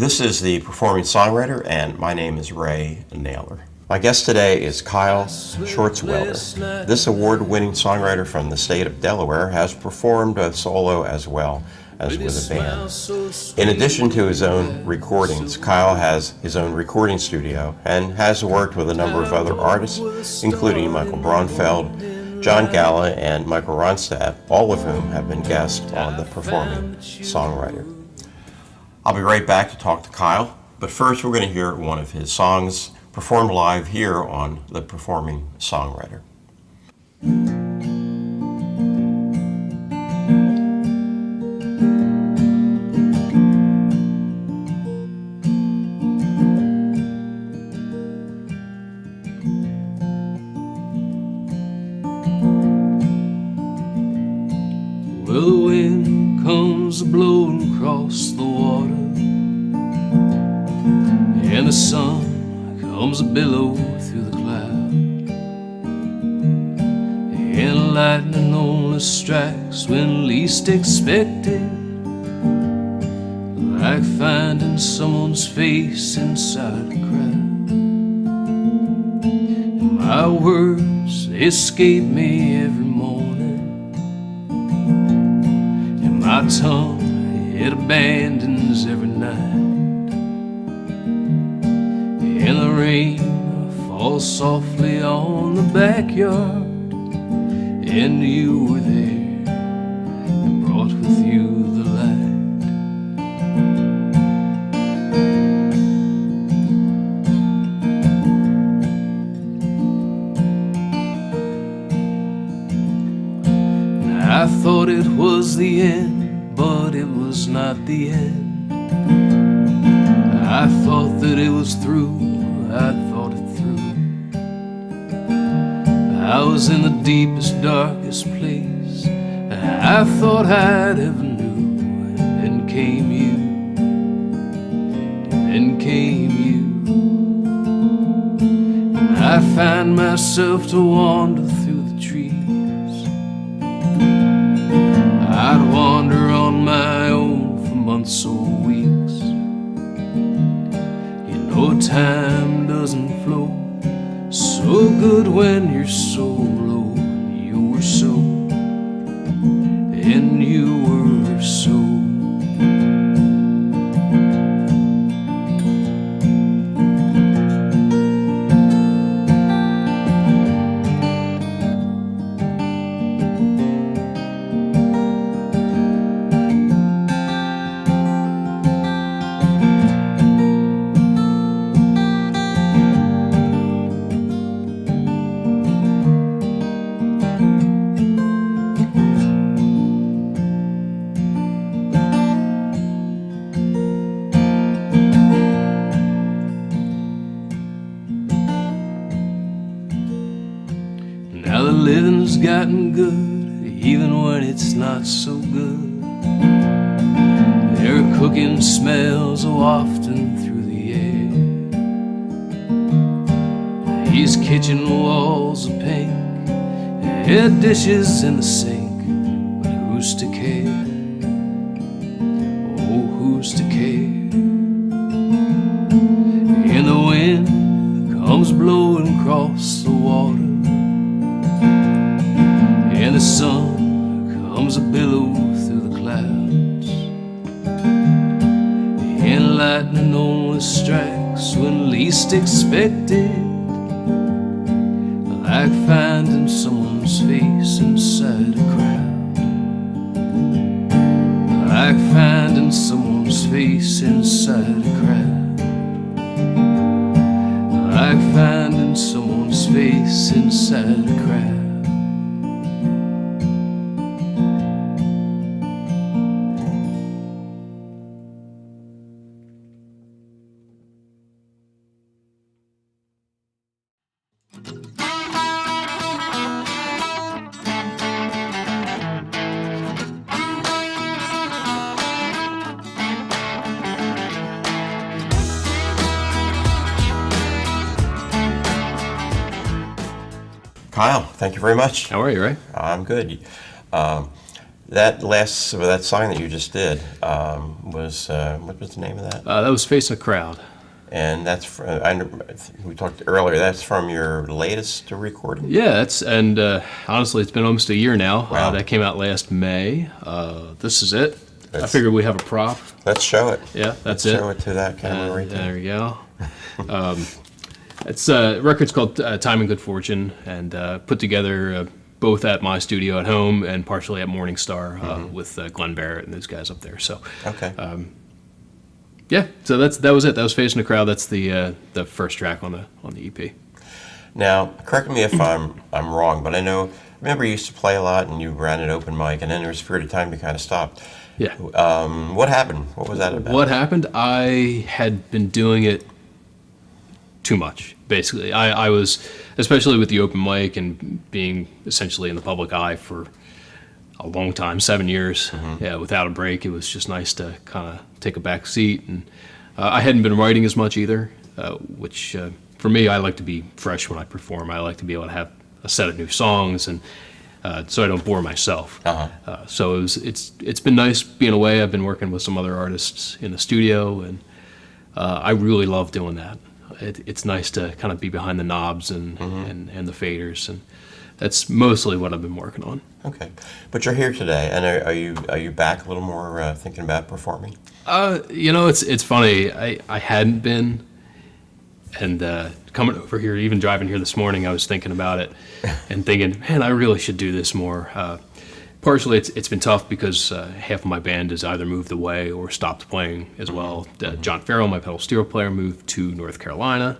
This is the Performing Songwriter, and my name is Ray Naylor. My guest today is Kyle Swartzwelder. This award-winning songwriter from the state of Delaware has performed solo as well as with a band. In addition to his own recordings, Kyle has his own recording studio and has worked with a number of other artists, including Michael Braunfeld, John Galla, and Michael Ronstadt, all of whom have been guests on the Performing Songwriter. I'll be right back to talk to Kyle, but first we're going to hear one of his songs performed live here on the Performing Songwriter. Well, the wind comes blowing across the water, and the sun comes a billow through the cloud, and lightning only strikes when least expected, like finding someone's face inside a crowd. And my words escape me every morning, and my tongue it abandons every night. And the rain falls softly on the backyard, and you were there and brought with you the light. And I thought it was the end, but it was not the end. I thought that it was through, I thought it through. I was in the deepest, darkest place I thought I'd ever knew. And then came you, and then came you. And I find myself to wander through the trees. I'd wander on my own for months or weeks. No time doesn't flow so good when you're so low. And you were so, and you were so. Now the living's gotten good, even when it's not so good. There are cooking smells wafting through the air. These kitchen walls are pink, and dishes in the sink. But who's to care? Oh, who's to care? And the wind comes blowing across the water, and the sun comes a billow through the clouds, and lightning only strikes when least expected, like finding someone's face inside a crowd, like finding someone's face inside a crowd, like finding someone's face inside a crowd. Kyle, thank you very much. How are you, Ray? I'm good. That that song that you just did was what was the name of that? That was Facing a Crowd. And that's we talked earlier. That's from your latest recording. Yeah, and honestly, it's been almost a year now. Wow. That came out last May. This is it. I Let's- figured we have a prop. Let's show it. Yeah, that's Let's it. Show it to that camera right there. There you go. It's record's called Time and Good Fortune, and put together both at my studio at home and partially at Morning Star with Glenn Barrett and those guys up there. So Okay. yeah, so that was it. That was Facing the Crowd. That's the first track on the EP. Now, correct me if I'm wrong, but remember you used to play a lot and you ran an open mic, and then there was a period of time you kind of stopped. Yeah. What happened? What was that about? What happened? I had been doing it too much, basically. I was, especially with the open mic and being essentially in the public eye for a long time, 7 years, yeah, without a break. It was just nice to kind of take a back seat. And I hadn't been writing as much either, which for me, I like to be fresh when I perform. I like to be able to have a set of new songs, and so I don't bore myself. So it's been nice being away. I've been working with some other artists in the studio, and I really love doing that. It's nice to kind of be behind the knobs and the faders, and that's mostly what I've been working on. Okay, but you're here today, and are you back a little more thinking about performing? It's funny. I hadn't been, and coming over here, even driving here this morning, I was thinking about it and thinking, man, I really should do this more. Partially, it's been tough because half of my band has either moved away or stopped playing as well. John Farrell, my pedal steel player, moved to North Carolina.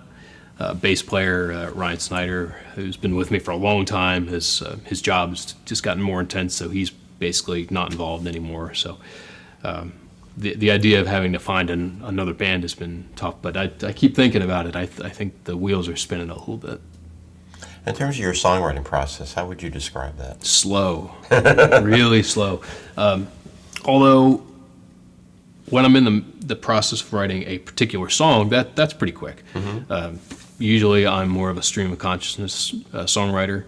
Bass player Ryan Snyder, who's been with me for a long time, his job's just gotten more intense, so he's basically not involved anymore. So the idea of having to find another band has been tough, but I keep thinking about it. I think the wheels are spinning a little bit. In terms of your songwriting process, how would you describe that? Slow, really slow. Although when I'm in the process of writing a particular song, that's pretty quick. Usually I'm more of a stream of consciousness songwriter,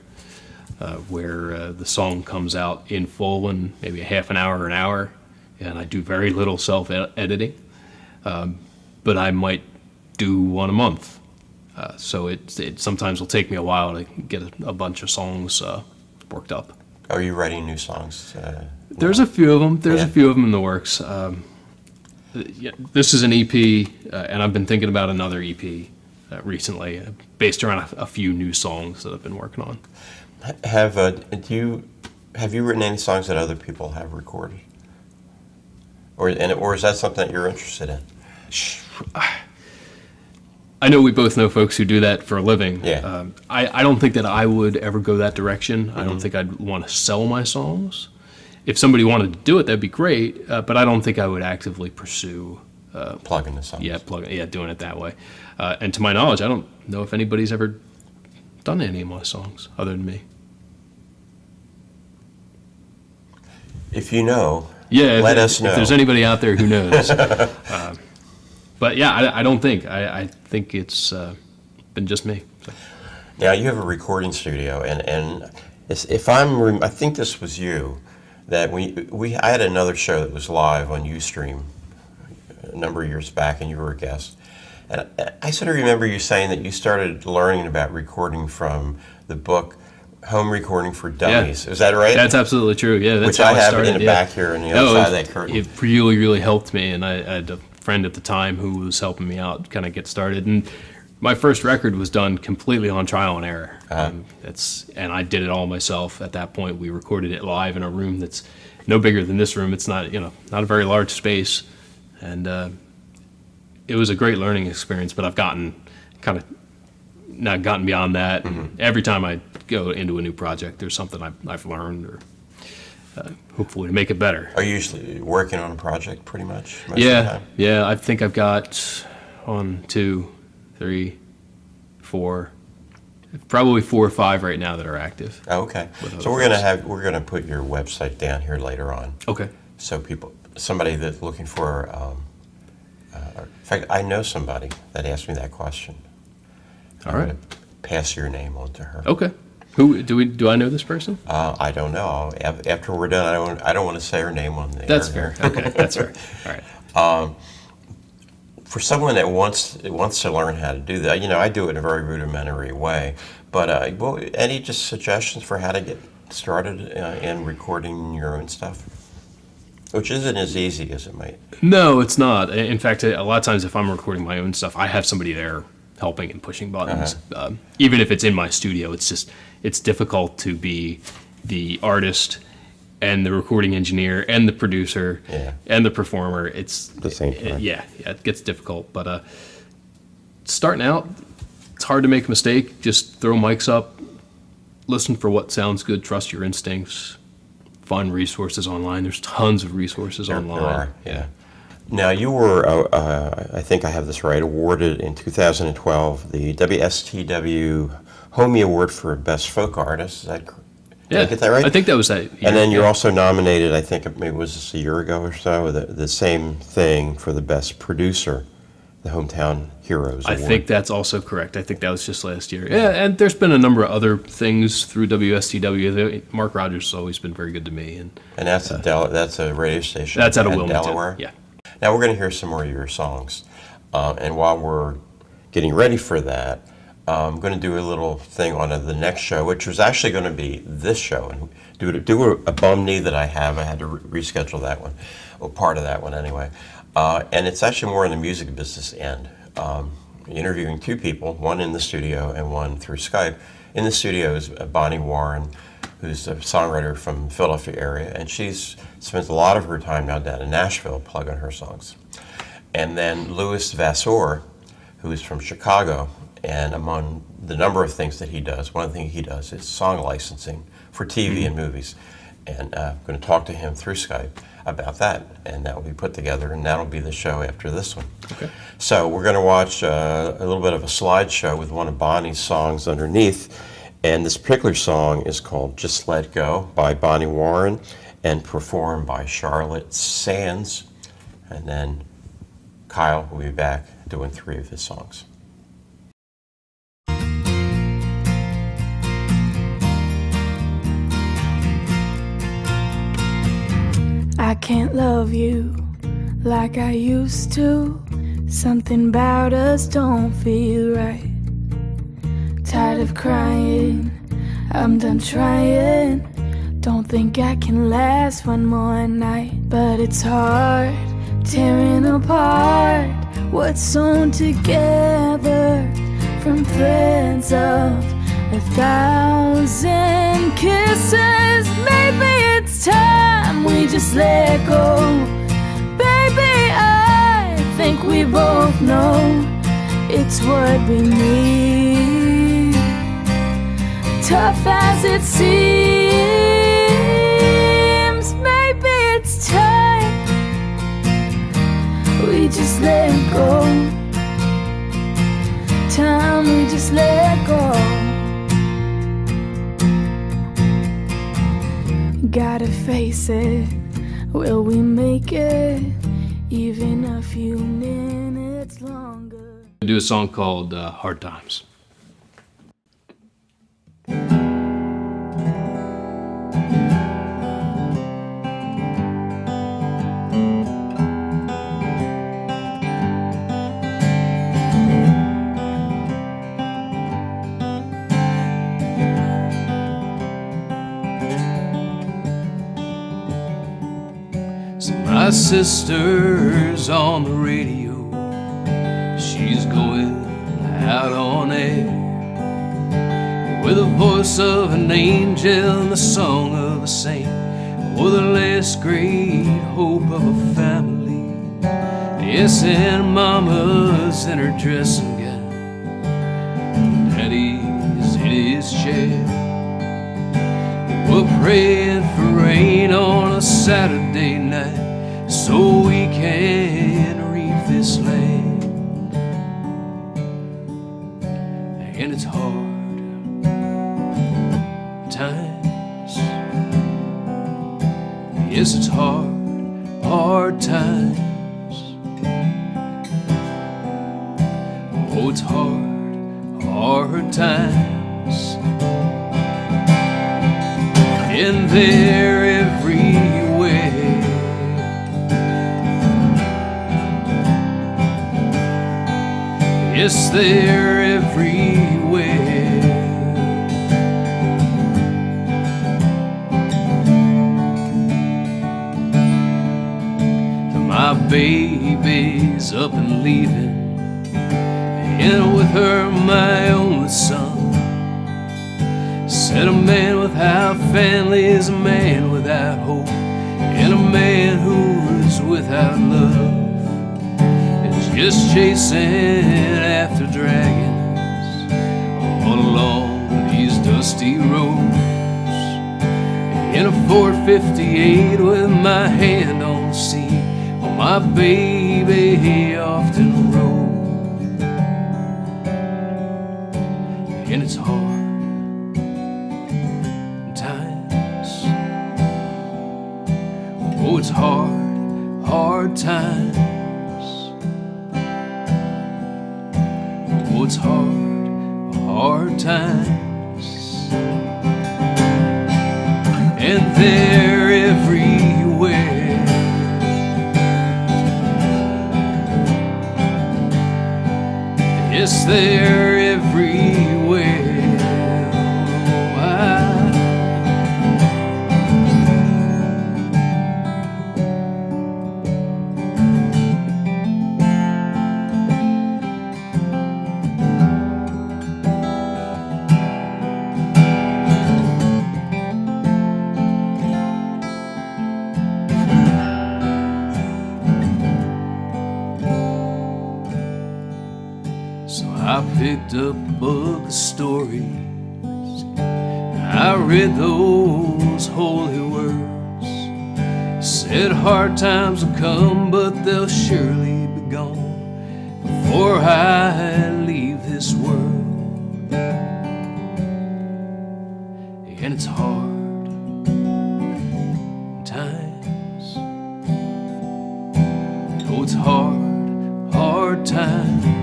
where the song comes out in full in maybe a half an hour or an hour, and I do very little self-editing, but I might do one a month. So it sometimes will take me a while to get a bunch of songs worked up. Are you writing new songs? There's a few of them. There's Yeah. a few of them in the works. This is an EP, and I've been thinking about another EP recently, based around a few new songs that I've been working on. Have you written any songs that other people have recorded, or is that something that you're interested in? I know we both know folks who do that for a living. Yeah. I don't think that I would ever go that direction. I don't think I'd want to sell my songs. If somebody wanted to do it, that'd be great. But I don't think I would actively pursue. Plugging the songs. Doing it that way. And to my knowledge, I don't know if anybody's ever done any of my songs other than me. If you know, Yeah, let us know. If there's anybody out there who knows. But yeah, I don't think. I think it's been just me. So. Now you have a recording studio, and I think this was you, that I had another show that was live on Ustream a number of years back, and you were a guest. And I sort of remember you saying that you started learning about recording from the book Home Recording for Dummies. Yeah. Is that right? That's absolutely true. Yeah, that's Which how I have started, in the back here on the other side of that curtain. It really, really helped me, and I had a friend at the time who was helping me out kind of get started. And my first record was done completely on trial and error. And I did it all myself. At that point, we recorded it live in a room that's no bigger than this room. It's not a very large space, and it was a great learning experience. But I've gotten beyond that. And every time I go into a new project, there's something I've learned, or hopefully to make it better. Are you usually working on a project pretty much most of the time? Yeah. I think I've got 1, 2, 3, 4, probably 4 or 5 right now that are active. Oh, okay. So we're gonna put your website down here later on. Okay. So somebody that's looking for, in fact, I know somebody that asked me that question. All right. I'm gonna pass your name on to her. Okay. Do I know this person? I don't know. After we're done, I don't want to say her name on the That's air. fair. Okay, that's fair. All right. For someone that wants to learn how to do that, I do it in a very rudimentary way. But any just suggestions for how to get started in recording your own stuff, which isn't as easy as it might. No, it's not. In fact, a lot of times if I'm recording my own stuff, I have somebody there helping and pushing buttons. Even if it's in my studio, it's difficult to be the artist and the recording engineer and the producer and the performer. It's the same time. It gets difficult. But starting out, it's hard to make a mistake. Just throw mics up, listen for what sounds good, trust your instincts, find resources online. There's tons of resources online. There are, yeah. Now, you were, I think I have this right, awarded in 2012 the WSTW Homie Award for Best Folk Artist. Is that correct? Did I get that right? I think that was that year. And then you're also nominated, I think it was this a year ago or so, the same thing for the Best Producer, the Hometown Heroes Award. I think that's also correct. I think that was just last year. Yeah, and there's been a number of other things through WSTW. Mark Rogers has always been very good to me. And that's a radio station. That's out of Wilmington, Delaware. Yeah. Now we're going to hear some more of your songs. And while we're getting ready for that, I'm going to do a little thing on the next show, which was actually going to be this show, and do a bum knee that I have. I had to reschedule that one, or part of that one anyway. And it's actually more in the music business end. Interviewing two people, one in the studio and one through Skype. In the studio is Bonnie Warren, who's a songwriter from the Philadelphia area, and she's spends a lot of her time now down in Nashville plugging her songs. And then Louis Vasseur, who is from Chicago, and among the number of things that he does, one thing he does is song licensing for TV and movies. And I'm going to talk to him through Skype about that, and that will be put together, and that'll be the show after this one. Okay. So we're going to watch a little bit of a slideshow with one of Bonnie's songs underneath, and this particular song is called Just Let Go by Bonnie Warren and performed by Charlotte Sands. And then Kyle will be back doing 3 of his songs. I can't love you like I used to. Something about us don't feel right. Tired of crying, I'm done trying. Don't think I can last one more night. But it's hard, tearing apart what's sewn together from threads of 1,000 kisses. Maybe it's time we just let go. Baby, I think we both know it's what we need. Tough as it seems, maybe it's time we just let go. Time we just let go. Gotta face it, will we make it even a few minutes longer? I do a song called Hard Times. My sister's on the radio. She's going out on air with the voice of an angel and the song of a saint, or the last great hope of a family. Yes, and mama's in her dressing gown, daddy's in his chair. We're praying for rain on a Saturday night, so we can reap this land. And it's hard times. Yes, it's hard times. Oh, it's hard times. they're everywhere. Yes, they're everywhere. My baby's up and leaving, and with her my only son. Said a man without family is a man without hope, and a man who is without love is just chasing after dragons all along these dusty roads. In a Ford 58 with my hand on the seat, my baby often rode. And it's hard times. Oh, it's hard, hard times. Oh, it's hard, hard times. And they're everywhere. Yes, they're everywhere. I picked up a book of stories. I read those holy words. Said hard times will come, but they'll surely be gone before I leave this world. And it's hard times. Oh, it's hard, hard times.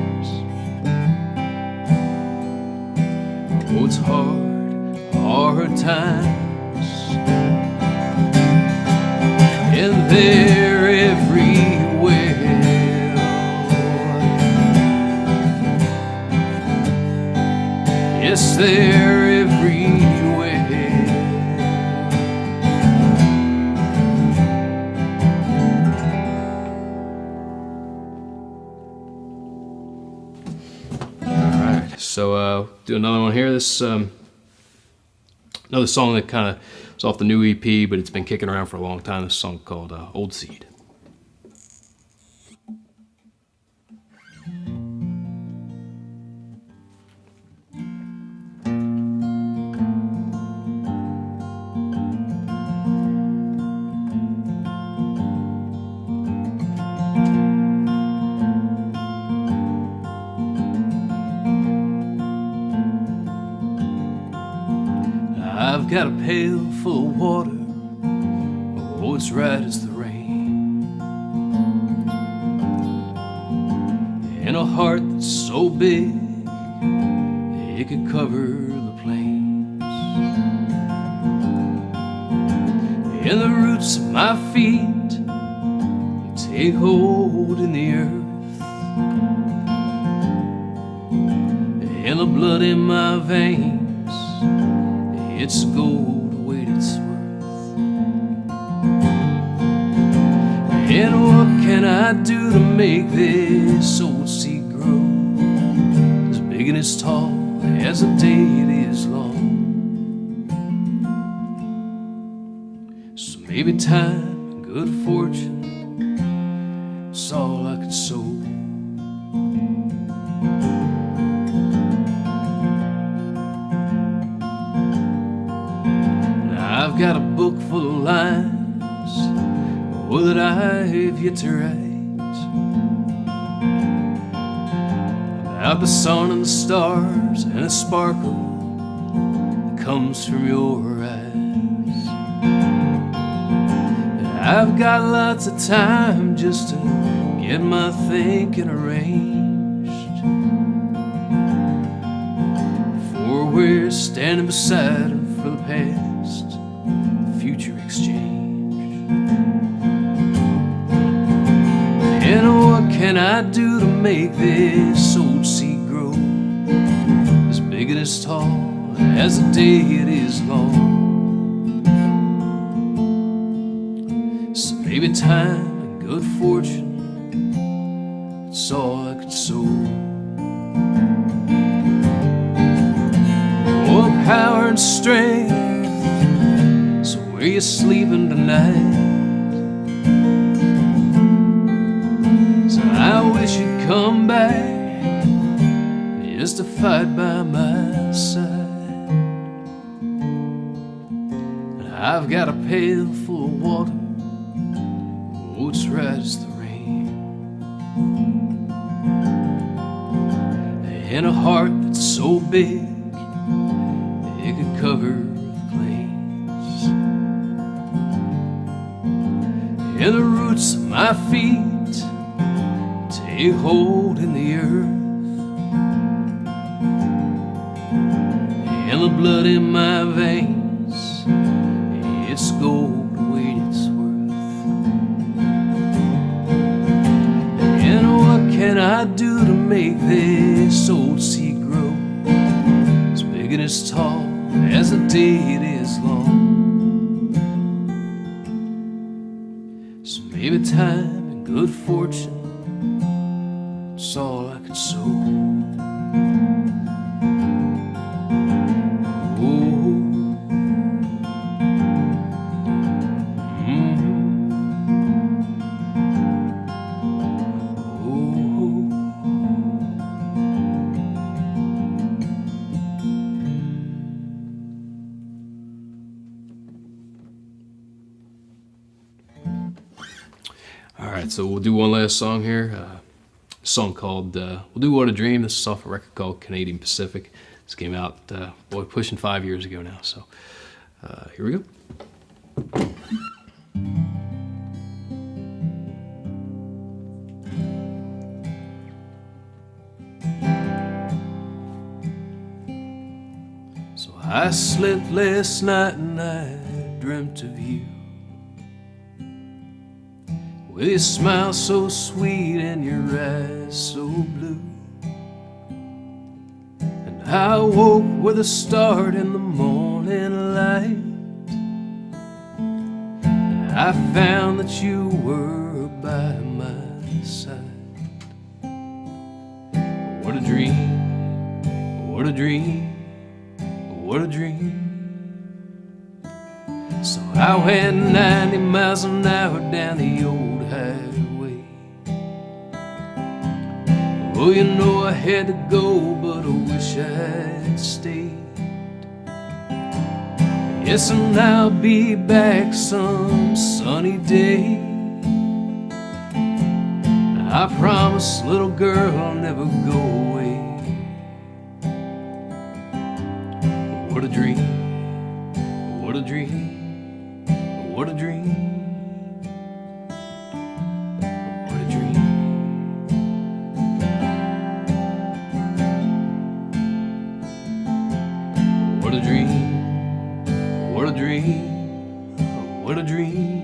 Oh, it's hard, hard times. And they're everywhere. Yes, they're everywhere. So do another one here. This another song that kind of is off the new EP, but it's been kicking around for a long time. This song called Old Seed. I've got a pail full of water, oh, it's right as the rain, and a heart that's so big it could cover the plains, and the roots of my feet take hold in the earth, and the blood in my veins, it's gold weight it's worth. And what can I do to make this old seed grow as big and as tall as the day it is long? So maybe time and good fortune, it's all I could sow. I've got a book full of lines, oh, that I've yet to write, about the sun and the stars and the sparkle that comes from your eyes. I've got lots of time just to get my thinking arranged, for we're standing beside her for the past future exchange. And what can I do to make this old seed grow as big and as tall as the day it is long? So maybe time and good fortune, that's all I could sow. Oh, power and strength, so where you sleeping tonight? So I wish you'd come back just to fight by my side. And I've got a pail full of water, oh, it's right as the rain, and a heart that's so big it could cover the plains, and the roots of my feet take hold in the earth, and the blood in my veins, it's gold weight its worth. And what can I do to make this old seed grow as big and as tall as the day it is long? So maybe time and good fortune, it's all I could sow. All right, so we'll do one last song here. A song called We'll Do What a Dream. This is off a record called Canadian Pacific. This came out, pushing 5 years ago now. So here we go. So I slept last night and I dreamt of you, with your smile so sweet and your eyes so blue. And I woke with a start in the morning light, and I found that you were by my side. What a dream, what a dream, what a dream. So I went 90 miles an hour down the old highway. Oh, you know I had to go, but I wish I'd stayed. Yes, and I'll be back some sunny day. I promise, little girl, I'll never go away. What a dream, what a dream, what a dream. What a dream, what a dream, what a dream.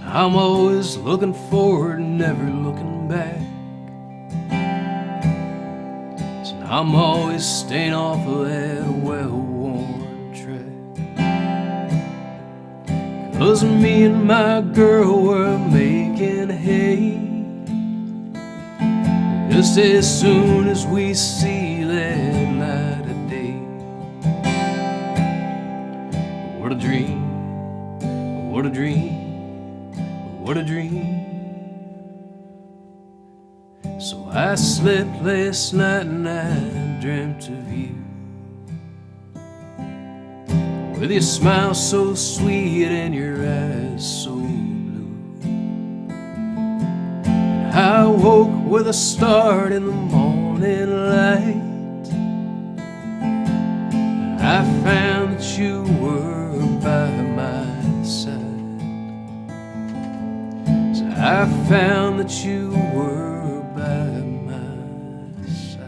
I'm always looking forward, never looking back. So I'm always staying off of that well-worn track. 'Cause me and my girl were making hay just as soon as we see that light of day. What a dream, what a dream, what a dream. So I slept last night and I dreamt of you, with your smile so sweet and your eyes so blue. I woke with a start in the morning light. I found that you were by my side. So I found that you were by my side.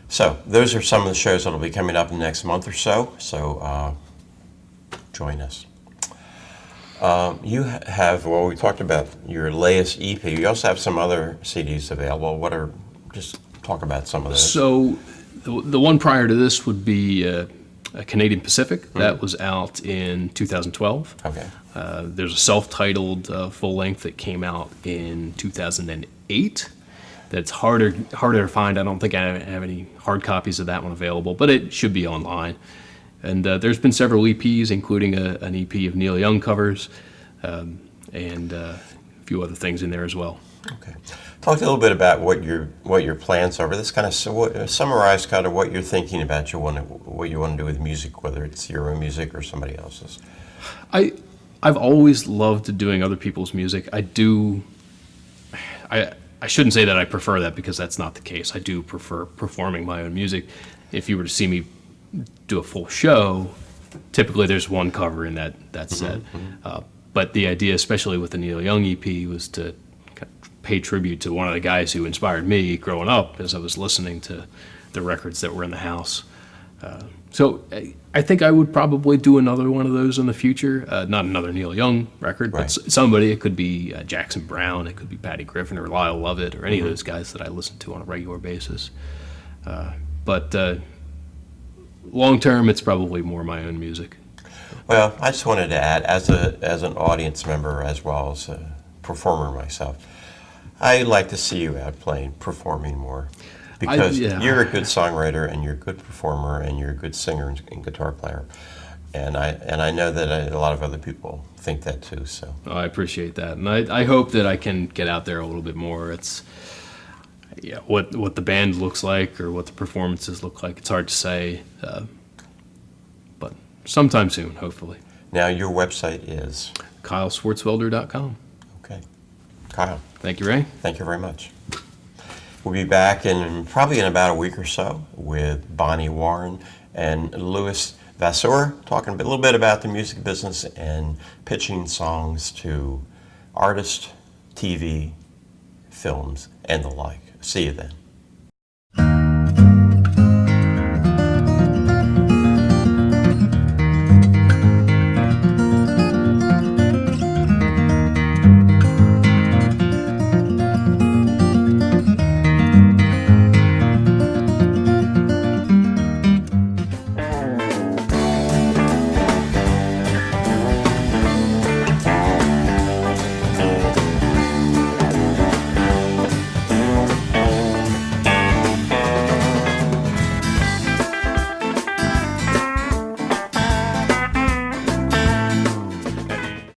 So those are some of the shows that will be coming up in the next month or so. So join us. You have, well, we talked about your latest EP. You also have some other CDs available. Just talk about some of those. So the one prior to this would be a Canadian Pacific. That was out in 2012. Okay. There's a self-titled full length that came out in 2008. That's harder to find. I don't think I have any hard copies of that one available, but it should be online. And there's been several EPs, including an EP of Neil Young covers, and a few other things in there as well. Okay. Talk a little bit about what your plans are. This kind of summarize kind of what you're thinking about. What you want to do with music, whether it's your own music or somebody else's. I've always loved doing other people's music. I shouldn't say that I prefer that, because that's not the case. I do prefer performing my own music. If you were to see me do a full show, typically there's one cover in that set. But the idea, especially with the Neil Young EP, was to pay tribute to one of the guys who inspired me growing up as I was listening to the records that were in the house. So I think I would probably do another one of those in the future. Not another Neil Young record, Right. but somebody. It could be Jackson Browne, it could be Patty Griffin or Lyle Lovett, or any of those guys that I listen to on a regular basis. But long term, it's probably more my own music. Well, I just wanted to add, as an audience member as well as a performer myself, I like to see you out performing more. Because you're a good songwriter, and you're a good performer, and you're a good singer and guitar player, and I know that a lot of other people think that too. So I appreciate that, and I hope that I can get out there a little bit more. It's what the band looks like or what the performances look like. It's hard to say, but sometime soon, hopefully. Now your website is KyleSwartzwelder.com. Okay, Kyle. Thank you, Ray. Thank you very much. We'll be back probably in about a week or so with Bonnie Warren and Louis Vasseur, talking a little bit about the music business and pitching songs to artists, TV, films, and the like. See you then.